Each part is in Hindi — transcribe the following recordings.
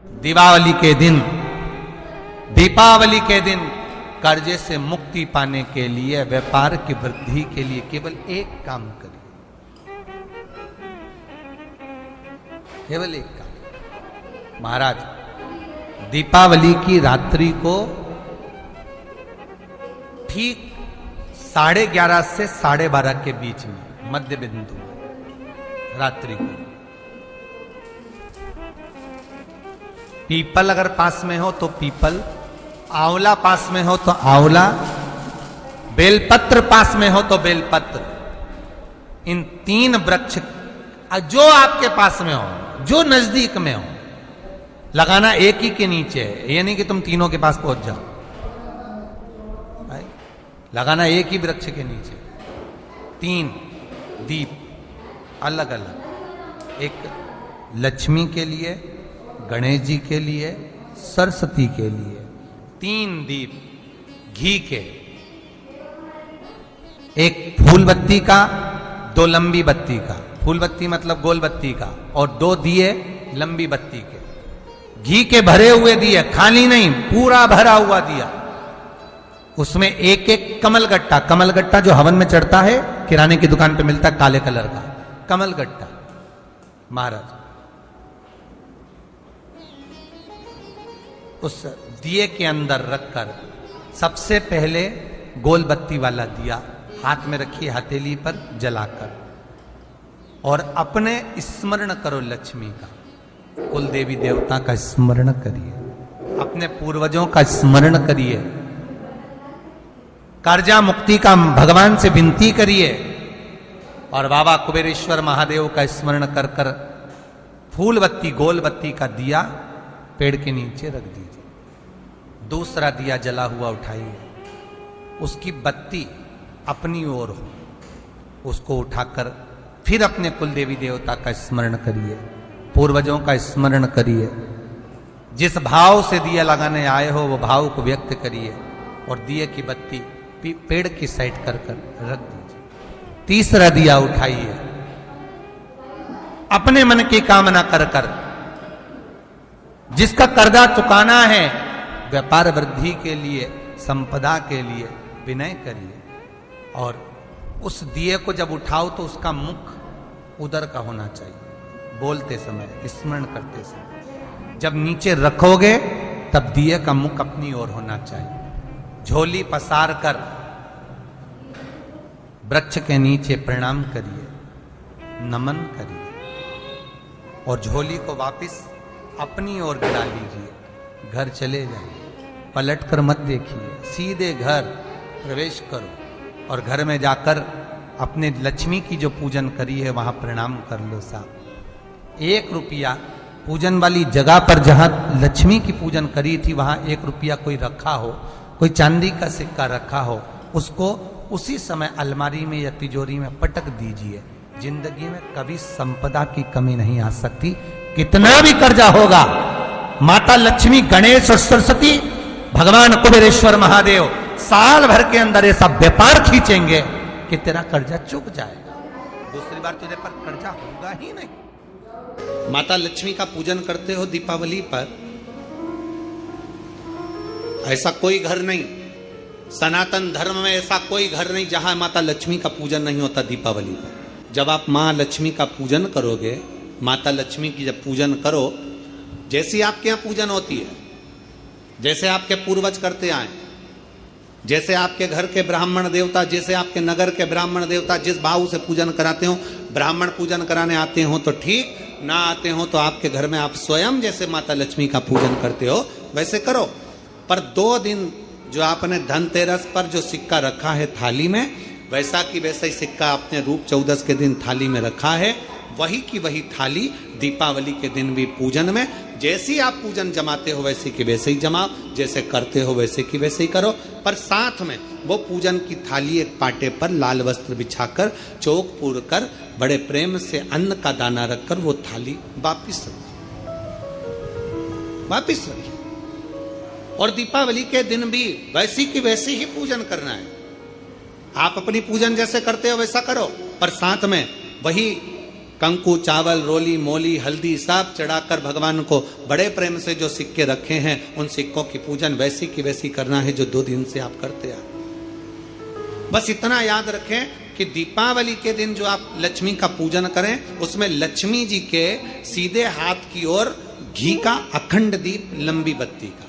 दीपावली के दिन कर्जे से मुक्ति पाने के लिए, व्यापार की वृद्धि के लिए केवल एक काम करिए, केवल एक काम। महाराज, दीपावली की रात्रि को ठीक 11:30 से 12:30 के बीच में, मध्य बिंदु रात्रि को, पीपल अगर पास में हो तो पीपल, आंवला पास में हो तो आंवला, बेलपत्र पास में हो तो बेलपत्र, इन 3 वृक्ष जो आपके पास में हो, जो नजदीक में हो, लगाना एक ही के नीचे है। ये नहीं कि तुम तीनों के पास पहुंच जाओ, लगाना एक ही वृक्ष के नीचे। 3 दीप अलग अलग, एक लक्ष्मी के लिए, गणेश जी के लिए, सरस्वती के लिए। 3 दीप घी के, एक फूल बत्ती का, 2 लंबी बत्ती का, फूल बत्ती मतलब गोल बत्ती का, और 2 दिए लंबी बत्ती के, घी के भरे हुए दिए, खाली नहीं, पूरा भरा हुआ दिया। उसमें एक एक कमलगट्टा, कमलगट्टा जो हवन में चढ़ता है, किराने की दुकान पे मिलता है काले कलर का कमलगट्टा। महाराज, उस दिए के अंदर रखकर सबसे पहले गोल बत्ती वाला दिया हाथ में रखिए, हथेली पर जलाकर, और अपने स्मरण करो लक्ष्मी का, कुल देवी देवता का स्मरण करिए, अपने पूर्वजों का स्मरण करिए, कर्जा मुक्ति का भगवान से विनती करिए, और बाबा कुबेरेश्वर महादेव का स्मरण कर कर फूल बत्ती, गोल बत्ती का दिया पेड़ के नीचे रख दीजिए। दूसरा दिया जला हुआ उठाइए, उसकी बत्ती अपनी ओर हो, उसको उठाकर फिर अपने कुल देवी देवता का स्मरण करिए, पूर्वजों का स्मरण करिए, जिस भाव से दिया लगाने आए हो वो भाव को व्यक्त करिए, और दिए की बत्ती पेड़ की साइड कर कर रख दीजिए। तीसरा दिया उठाइए, अपने मन की कामना कर कर, जिसका कर्जा चुकाना है, व्यापार वृद्धि के लिए, संपदा के लिए विनय करिए, और उस दिए को जब उठाओ तो उसका मुख उधर का होना चाहिए, बोलते समय, स्मरण करते समय। जब नीचे रखोगे तब दिए का मुख अपनी ओर होना चाहिए। झोली पसार कर वृक्ष के नीचे प्रणाम करिए, नमन करिए, और झोली को वापस अपनी ओर गिरा लीजिए, घर चले जाइए, पलट कर मत देखिए, सीधे घर प्रवेश करो, और घर में जाकर अपने लक्ष्मी की जो पूजन करी है वहां प्रणाम कर लो साहब। 1 रुपया पूजन वाली जगह पर जहां लक्ष्मी की पूजन करी थी वहां 1 रुपया कोई रखा हो, कोई चांदी का सिक्का रखा हो, उसको उसी समय अलमारी में या तिजोरी में पटक दीजिए। जिंदगी में कभी संपदा की कमी नहीं आ सकती। कितना भी कर्जा होगा, माता लक्ष्मी, गणेश और सरस्वती, भगवान कुबेरेश्वर महादेव साल भर के अंदर ऐसा व्यापार खींचेंगे कि तेरा कर्जा चुक जाएगा, दूसरी बार तुझे पर कर्जा होगा ही नहीं। माता लक्ष्मी का पूजन करते हो दीपावली पर, ऐसा कोई घर नहीं, सनातन धर्म में ऐसा कोई घर नहीं जहां माता लक्ष्मी का पूजन नहीं होता दीपावली पर। जब आप मां लक्ष्मी का पूजन करोगे, माता लक्ष्मी की जब पूजन करो, जैसी आपके यहां पूजन होती है, जैसे आपके पूर्वज करते आए, जैसे आपके घर के ब्राह्मण देवता, जैसे आपके नगर के ब्राह्मण देवता जिस भाव से पूजन कराते हो, ब्राह्मण पूजन कराने आते हो तो ठीक, ना आते हो तो आपके घर में आप स्वयं जैसे माता लक्ष्मी का पूजन करते हो वैसे करो। पर 2 दिन जो आपने धनतेरस पर जो सिक्का रखा है थाली में, वैसा की वैसा ही सिक्का आपने रूप 14 के दिन थाली में रखा है, वही की वही थाली दीपावली के दिन भी पूजन में, जैसी आप पूजन जमाते हो वैसे की वैसे ही जमाओ, जैसे करते हो वैसे की वैसे ही करो। पर साथ में वो पूजन की थाली एक पाटे पर लाल वस्त्र बिछाकर, चौक पूर कर, बड़े प्रेम से अन्न का दाना रखकर वो थाली वापिस रखिए। और दीपावली के दिन भी वैसी की वैसे ही पूजन करना है। आप अपनी पूजन जैसे करते हो वैसा करो, पर साथ में वही कंकु, चावल, रोली, मोली, हल्दी सब चढ़ाकर भगवान को बड़े प्रेम से जो सिक्के रखे हैं उन सिक्कों की पूजन वैसी की वैसी करना है जो 2 दिन से आप करते आ। बस इतना याद रखें कि दीपावली के दिन जो आप लक्ष्मी का पूजन करें उसमें लक्ष्मी जी के सीधे हाथ की ओर घी का अखंड दीप, लंबी बत्ती का,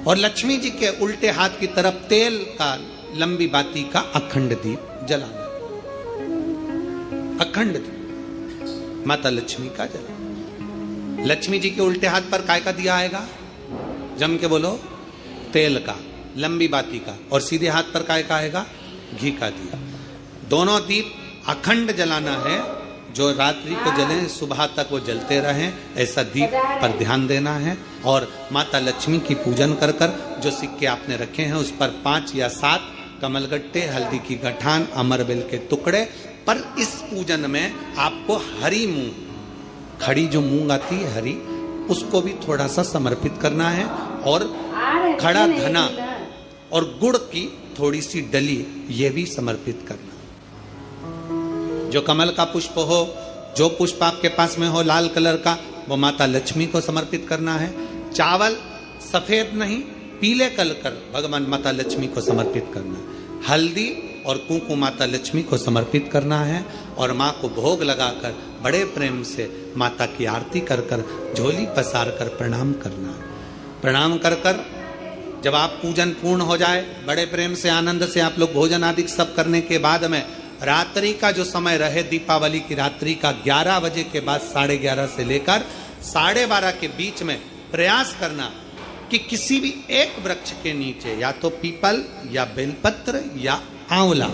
और लक्ष्मी जी के उल्टे हाथ की तरफ तेल का, लंबी बाती का अखंड दीप जलाना। अखंड दीप माता लक्ष्मी का जला। लक्ष्मी जी के उल्टे हाथ पर काय का दिया आएगा? जम के बोलो, तेल का, लंबी बाती का, और सीधे हाथ पर काय का आएगा? घी का दिया। दोनों दीप अखंड जलाना है, जो रात्रि को जले सुबह तक वो जलते रहें, ऐसा दीप पर ध्यान देना है। और माता लक्ष्मी की पूजन कर कर जो सिक्के आपने रखे हैं उस पर 5 या 7 कमलगट्टे, हल्दी की गठान, अमरबेल के टुकड़े। पर इस पूजन में आपको हरी मूंग, खड़ी जो मूंग आती है हरी, उसको भी थोड़ा सा समर्पित करना है, और खड़ा धना और गुड़ की थोड़ी सी डली ये भी समर्पित करना। जो कमल का पुष्प हो, जो पुष्प आपके पास में हो लाल कलर का, वो माता लक्ष्मी को समर्पित करना है। चावल सफेद नहीं, पीले कलर कर भगवान माता लक्ष्मी को समर्पित करना है। हल्दी और कुंकु माता लक्ष्मी को समर्पित करना है, और माँ को भोग लगाकर बड़े प्रेम से माता की आरती कर कर, झोली पसार कर प्रणाम करना है। प्रणाम कर कर जब आप पूजन पूर्ण हो जाए, बड़े प्रेम से आनंद से आप लोग भोजन आदि सब करने के बाद में रात्रि का जो समय रहे, दीपावली की रात्रि का 11 बजे के बाद 11:30 से लेकर 12:30 के बीच में प्रयास करना कि किसी भी एक वृक्ष के नीचे, या तो पीपल या बेलपत्र या आंवला,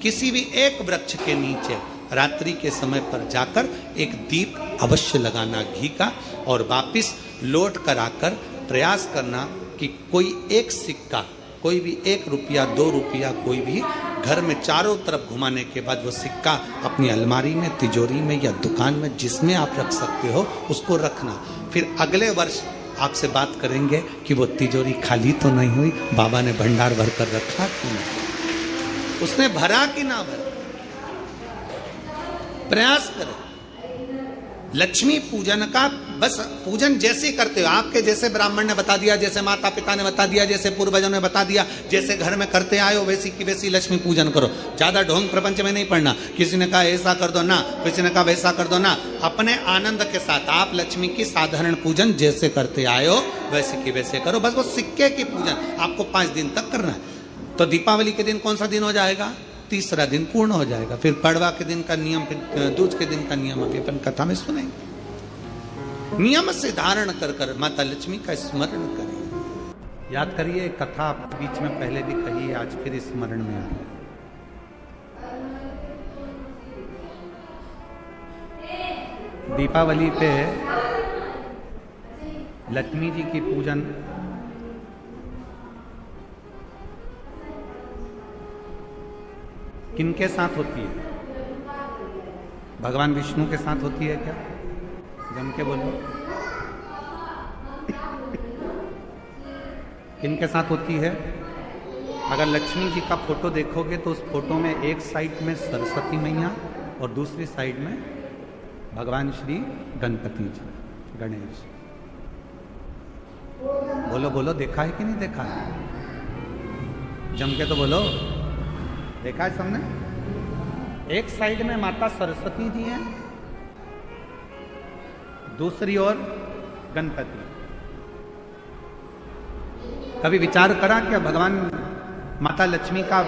किसी भी एक वृक्ष के नीचे रात्रि के समय पर जाकर एक दीप अवश्य लगाना घी का, और वापिस लौट कर आकर प्रयास करना कि कोई एक सिक्का, कोई भी 1 रुपया 2 रुपया, कोई भी घर में चारों तरफ घुमाने के बाद वो सिक्का अपनी अलमारी में, तिजोरी में या दुकान में जिसमें आप रख सकते हो उसको रखना। फिर अगले वर्ष आपसे बात करेंगे कि वो तिजोरी खाली तो नहीं हुई, बाबा ने भंडार भर कर रखा कि नहीं, उसने भरा कि ना भरा। प्रयास करें। लक्ष्मी पूजन का बस पूजन जैसे करते हो, आपके जैसे ब्राह्मण ने बता दिया, जैसे माता पिता ने बता दिया, जैसे पूर्वजों ने बता दिया, जैसे घर में करते आए हो वैसी की वैसी लक्ष्मी पूजन करो। ज्यादा ढोंग प्रपंच में नहीं पड़ना, किसी ने कहा ऐसा कर दो ना, किसी ने कहा वैसा कर दो ना। अपने आनंद के साथ आप लक्ष्मी की साधारण पूजन जैसे करते आए हो वैसे की वैसे करो। बस वो सिक्के की पूजन आपको 5 दिन तक करना है। तो दीपावली के दिन कौन सा दिन हो जाएगा? 3रा दिन पूर्ण हो जाएगा। फिर पड़वा के दिन का नियम, फिर दूज के दिन का नियम अभी अपन कथा में सुनेंगे। नियम से धारण कर कर माता लक्ष्मी का स्मरण करिए। याद करिए, कथा बीच में पहले भी कही, आज फिर स्मरण में आ रही है। दीपावली पे लक्ष्मी जी की पूजन किनके साथ होती है? भगवान विष्णु के साथ होती है क्या? जम के बोलो। किनके साथ होती है? अगर लक्ष्मी जी का फोटो देखोगे तो उस फोटो में एक साइड में सरस्वती मैया और दूसरी साइड में भगवान श्री गणपति जी, गणेश। बोलो बोलो, देखा है कि नहीं देखा है? जम के तो बोलो, देखा है सबने? एक साइड में माता सरस्वती जी हैं, दूसरी ओर गणपति। कभी विचार करा क्या भगवान माता लक्ष्मी का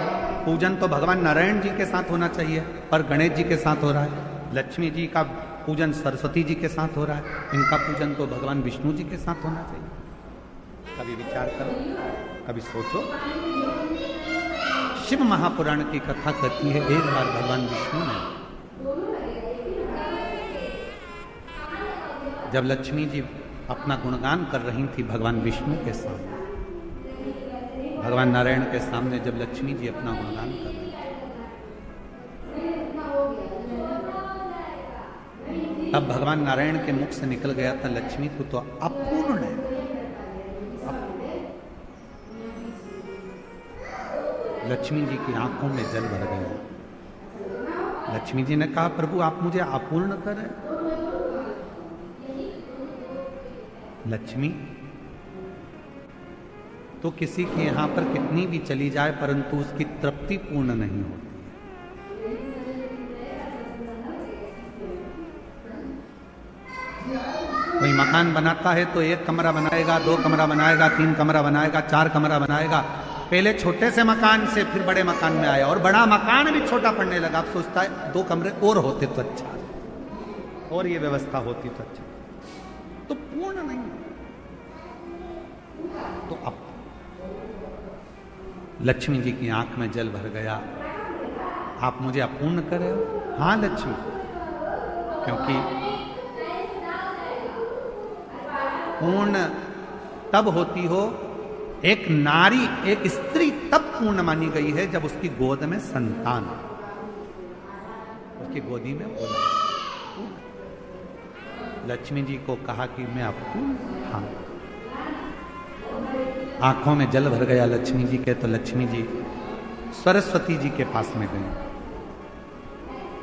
पूजन तो भगवान नारायण जी के साथ होना चाहिए, पर गणेश जी के साथ हो रहा है। लक्ष्मी जी का पूजन सरस्वती जी के साथ हो रहा है, इनका पूजन तो भगवान विष्णु जी के साथ होना चाहिए। कभी विचार करो, कभी सोचो। शिव महापुराण की कथा कहती है, एक बार भगवान विष्णु ने जब लक्ष्मी जी अपना गुणगान कर रही थी भगवान विष्णु के सामने, भगवान नारायण के सामने जब लक्ष्मी जी अपना गुणगान कर रही थी, तब भगवान नारायण के मुख से निकल गया था, लक्ष्मी को तो अपूर्ण है। लक्ष्मी जी की आंखों में जल भर गया। लक्ष्मी जी ने कहा प्रभु आप मुझे अपूर्ण कर रहे हैं। लक्ष्मी तो किसी के यहां पर कितनी भी चली जाए परंतु उसकी तृप्ति पूर्ण नहीं होती। कोई मकान बनाता है तो 1 कमरा बनाएगा, 2 कमरा बनाएगा, 3 कमरा बनाएगा, 4 कमरा बनाएगा। पहले छोटे से मकान से फिर बड़े मकान में आया और बड़ा मकान भी छोटा पड़ने लगा। अब सोचता है 2 कमरे और होते तो अच्छा, और ये व्यवस्था होती तो अच्छा। तो पूर्ण नहीं। तो अब लक्ष्मी जी की आंख में जल भर गया। आप मुझे अपूर्ण कर रहे हो? हाँ लक्ष्मी, क्योंकि पूर्ण तब होती हो, एक नारी, एक स्त्री तब पूर्ण मानी गई है जब उसकी गोद में संतान, उसकी गोदी में बोला। लक्ष्मी जी को कहा कि मैं अपूर्ण। हाँ, आंखों में जल भर गया लक्ष्मी जी के। तो लक्ष्मी जी सरस्वती जी के पास में गए।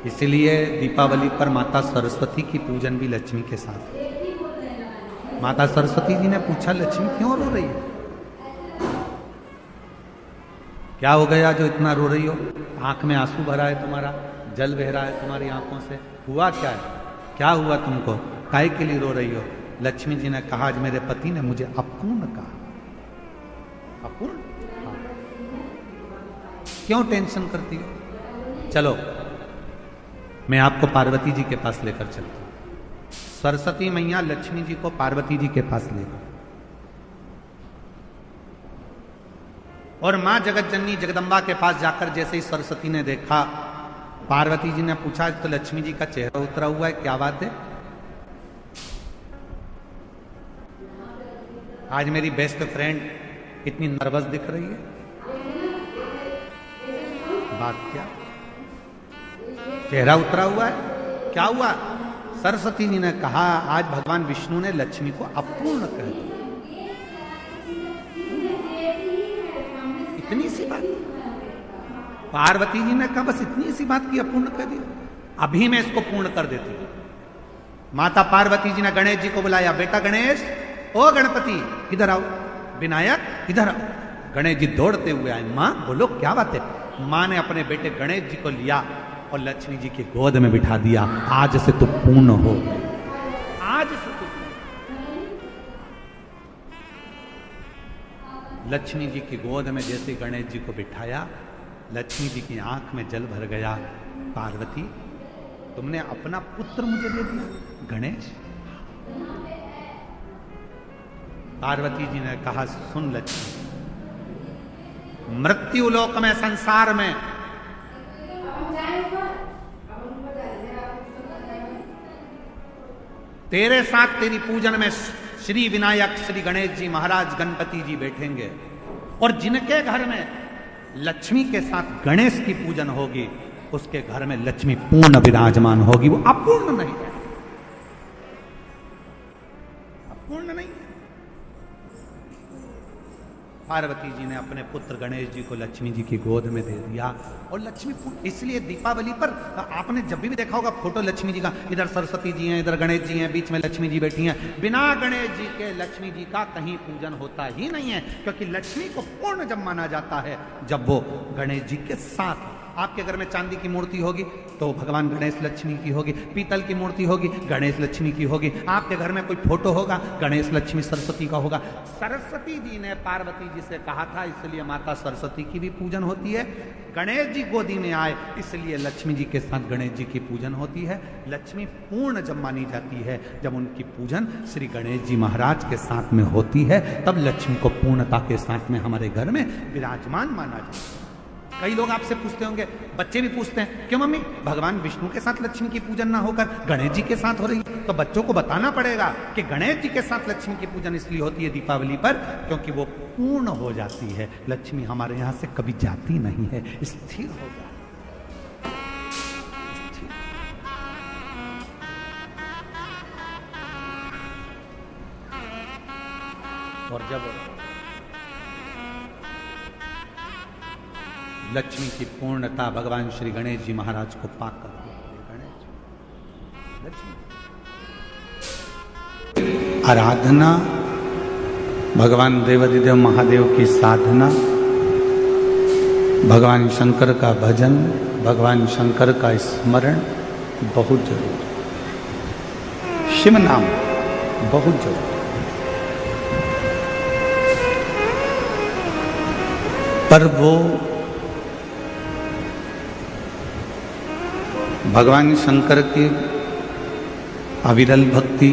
इसलिए दीपावली पर माता सरस्वती की पूजन भी लक्ष्मी के साथ। माता सरस्वती जी ने पूछा लक्ष्मी क्यों रो रही है? क्या हो गया जो इतना रो रही हो? आंख में आंसू भरा है तुम्हारा, जल बह रहा है तुम्हारी आंखों से, हुआ क्या है? क्या हुआ तुमको? काहे के लिए रो रही हो? लक्ष्मी जी ने कहा आज मेरे पति ने मुझे अपूर्ण कहा। अपूर्ण? हाँ। क्यों टेंशन करती हो? चलो मैं आपको पार्वती जी के पास लेकर चलता हूं। सरस्वती मैया लक्ष्मी जी को पार्वती जी के पास ले गई और मां जगत जननी जगदम्बा के पास जाकर जैसे ही सरस्वती ने देखा, पार्वती जी ने पूछा तो लक्ष्मी जी का चेहरा उतरा हुआ है, क्या बात है? आज मेरी बेस्ट फ्रेंड इतनी नर्वस दिख रही है, बात क्या? चेहरा उतरा हुआ है, क्या हुआ? सरस्वती जी ने कहा आज भगवान विष्णु ने लक्ष्मी को अपूर्ण कह दिया। इतनी सी बात। पार्वती जी ने कहा बस इतनी सी बात की अपूर्ण कह दिया, अभी मैं इसको पूर्ण कर देती हूं। माता पार्वती जी ने गणेश जी को बुलाया, बेटा गणेश, ओ गणपति इधर आओ, विनायक इधर आओ। गणेश जी दौड़ते हुए आए। मां बोलो क्या बात है? मां ने अपने बेटे गणेश जी को लिया और लक्ष्मी जी की गोद में बिठा दिया। आज से तू पूर्ण हो, आज से तू। लक्ष्मी जी की गोद में जैसे गणेश जी को बिठाया, लक्ष्मी जी की आंख में जल भर गया। पार्वती तुमने अपना पुत्र मुझे दे दिया गणेश। पार्वती जी ने कहा सुन लक्ष्मी, मृत्यु लोक में, संसार में तेरे साथ तेरी पूजन में श्री विनायक, श्री गणेश जी महाराज, गणपति जी बैठेंगे और जिनके घर में लक्ष्मी के साथ गणेश की पूजन होगी उसके घर में लक्ष्मी पूर्ण विराजमान होगी। वो अपूर्ण नहीं है, अपूर्ण नहीं है। पार्वती जी ने अपने पुत्र गणेश जी को लक्ष्मी जी की गोद में दे दिया और लक्ष्मी, इसलिए दीपावली पर आपने जब भी देखा होगा फोटो लक्ष्मी जी का, इधर सरस्वती जी हैं, इधर गणेश जी हैं, बीच में लक्ष्मी जी बैठी हैं। बिना गणेश जी के लक्ष्मी जी का कहीं पूजन होता ही नहीं है, क्योंकि लक्ष्मी को पूर्ण जब माना जाता है जब वो गणेश जी के साथ। आपके घर में चांदी की मूर्ति होगी तो भगवान गणेश लक्ष्मी की होगी, पीतल की मूर्ति होगी गणेश लक्ष्मी की होगी, आपके घर में कोई फोटो होगा गणेश लक्ष्मी सरस्वती का होगा। सरस्वती जी ने पार्वती जी से कहा था, इसलिए माता सरस्वती की भी पूजन होती है। गणेश जी गोदी में आए इसलिए लक्ष्मी जी के साथ गणेश जी की पूजन होती है। लक्ष्मी पूर्ण जब मानी जाती है जब उनकी पूजन श्री गणेश जी महाराज के साथ में होती है, तब लक्ष्मी को पूर्णता के साथ में हमारे घर में विराजमान माना जाता है। कई लोग आपसे पूछते होंगे, बच्चे भी पूछते हैं, क्यों मम्मी भगवान विष्णु के साथ लक्ष्मी की पूजन ना होकर गणेश जी के साथ हो रही है? तो बच्चों को बताना पड़ेगा कि गणेश जी के साथ लक्ष्मी की पूजन इसलिए होती है दीपावली पर क्योंकि वो पूर्ण हो जाती है। लक्ष्मी हमारे यहां से कभी जाती नहीं है, स्थिर हो जाती और जब लक्ष्मी की पूर्णता भगवान श्री गणेश जी महाराज को पाकर गणेश जी, लक्ष्मी आराधना, भगवान देवाधिदेव महादेव की साधना, भगवान शंकर का भजन, भगवान शंकर का स्मरण बहुत जरूरी। शिव नाम बहुत जरूरी। पर वो भगवान शंकर की अविरल भक्ति,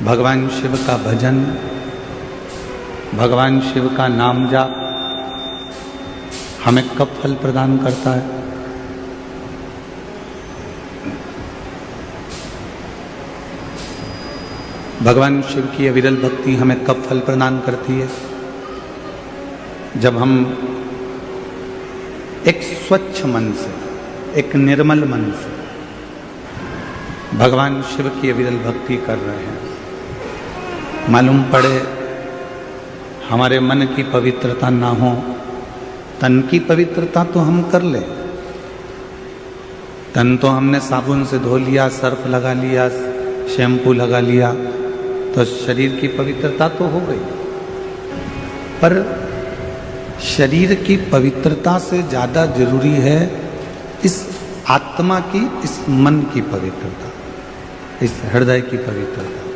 भगवान शिव का भजन, भगवान शिव का नाम जाप हमें कब फल प्रदान करता है? भगवान शिव की अविरल भक्ति हमें कब फल प्रदान करती है? जब हम एक स्वच्छ मन से, एक निर्मल मन से भगवान शिव की अविरल भक्ति कर रहे हैं। मालूम पड़े हमारे मन की पवित्रता ना हो, तन की पवित्रता तो हम कर ले। तन तो हमने साबुन से धो लिया, सर्फ लगा लिया, शैम्पू लगा लिया, तो शरीर की पवित्रता तो हो गई। पर शरीर की पवित्रता से ज्यादा जरूरी है इस आत्मा की, इस मन की पवित्रता, इस हृदय की पवित्रता।